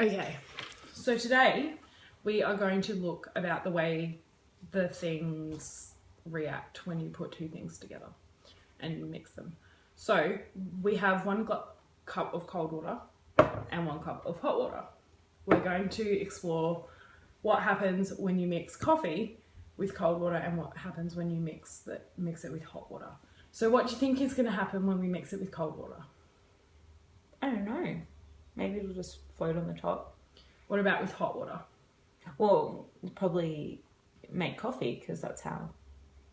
Okay, so today we are going to look about the way the things react when you put two things together and you mix them. So we have one cup of cold water and 1 cup of hot water. We're going to explore what happens when you mix coffee with cold water and what happens when you mix it with hot water. So what do you think is going to happen when we mix it with cold water? I don't know. Maybe it'll just float on the top. What about with hot water? Well, we'll probably make coffee because that's how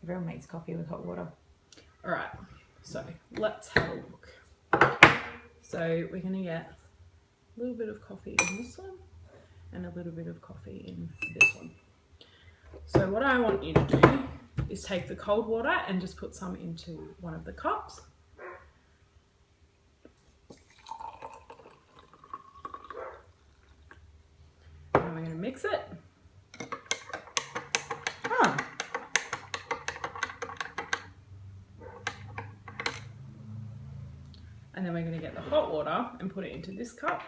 everyone makes coffee with hot water. All right, so let's have a look. So we're going to get a little bit of coffee in this one and a little bit of coffee in this one. So what I want you to do is take the cold water and just put some into one of the cups. And we're going to mix it. Oh. And then we're going to get the hot water and put it into this cup.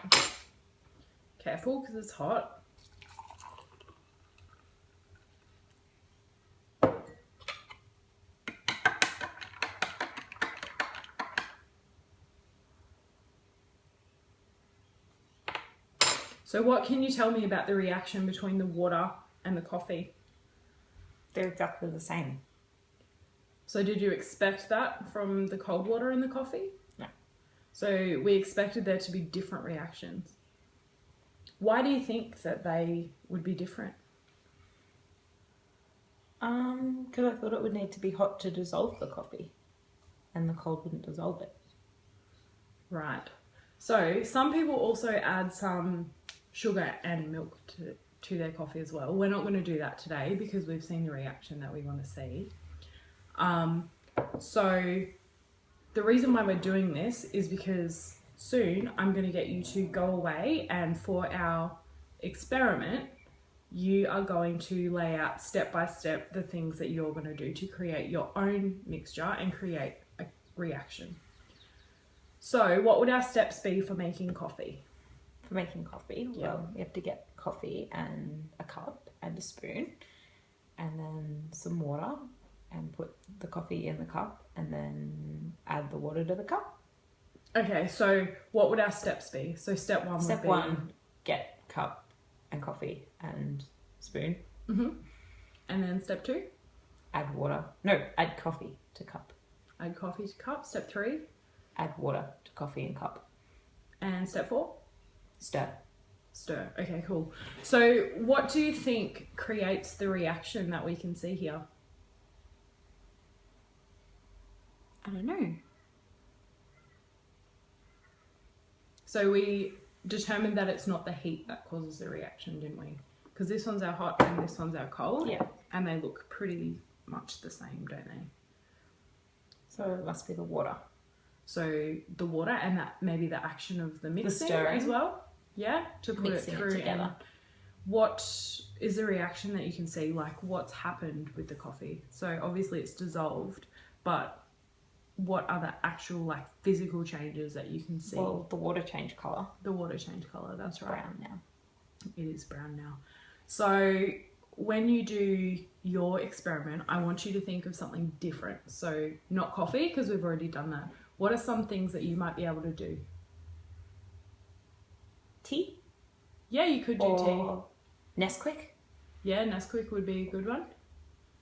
Careful because it's hot. So what can you tell me about the reaction between the water and the coffee? They're exactly the same. So did you expect that from the cold water and the coffee? No. So we expected there to be different reactions. Why do you think that they would be different? Because I thought it would need to be hot to dissolve the coffee and the cold wouldn't dissolve it. Right. So some people also add some sugar and milk to their coffee as well. We're not going to do that today because we've seen the reaction that we want to see. So the reason why we're doing this is because soon I'm going to get you to go away, and for our experiment you are going to lay out step by step the things that you're going to do to create your own mixture and create a reaction. So what would our steps be for making coffee? For making coffee, well, you have to get coffee and a cup and a spoon and then some water and put the coffee in the cup and then add the water to the cup. Okay, so what would our steps be? So step one Step would be... one, get cup and coffee and spoon. Mm-hmm. And then step two? Add water. No, add coffee to cup. Add coffee to cup. Step three? Add water to coffee and cup. And step four? Stir. Stir. Okay, cool. So what do you think creates the reaction that we can see here? I don't know. So we determined that it's not the heat that causes the reaction, didn't we? Because this one's our hot and this one's our cold. Yeah. And they look pretty much the same, don't they? So it must be the water. So the water and that maybe the action of the mixing as well. Yeah, to put Mixing it through together. And what is the reaction that you can see? Like what's happened with the coffee? So obviously it's dissolved, but what are the actual like physical changes that you can see? Well, the water changed colour. The water changed colour, that's right. Brown now. It is brown now. So when you do your experiment, I want you to think of something different. So not coffee, because we've already done that. What are some things that you might be able to do? Tea? Yeah, you could do or Nesquik? Yeah, Nesquik would be a good one.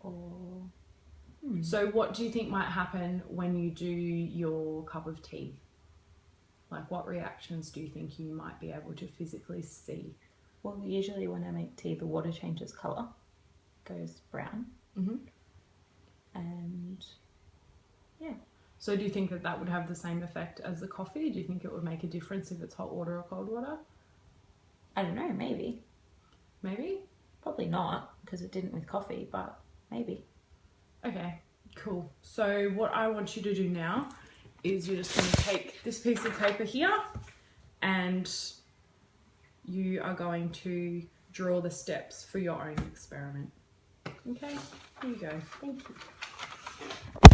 Or... So what do you think might happen when you do your cup of tea? Like what reactions do you think you might be able to physically see? Well, usually when I make tea, the water changes colour, goes brown. Mm-hmm. And yeah. So do you think that that would have the same effect as the coffee? Do you think it would make a difference if it's hot water or cold water? I don't know, maybe. Maybe? Probably not, because it didn't with coffee, but maybe. Okay, cool. So what I want you to do now is you're just going to take this piece of paper here and you are going to draw the steps for your own experiment. Okay, here you go. Thank you.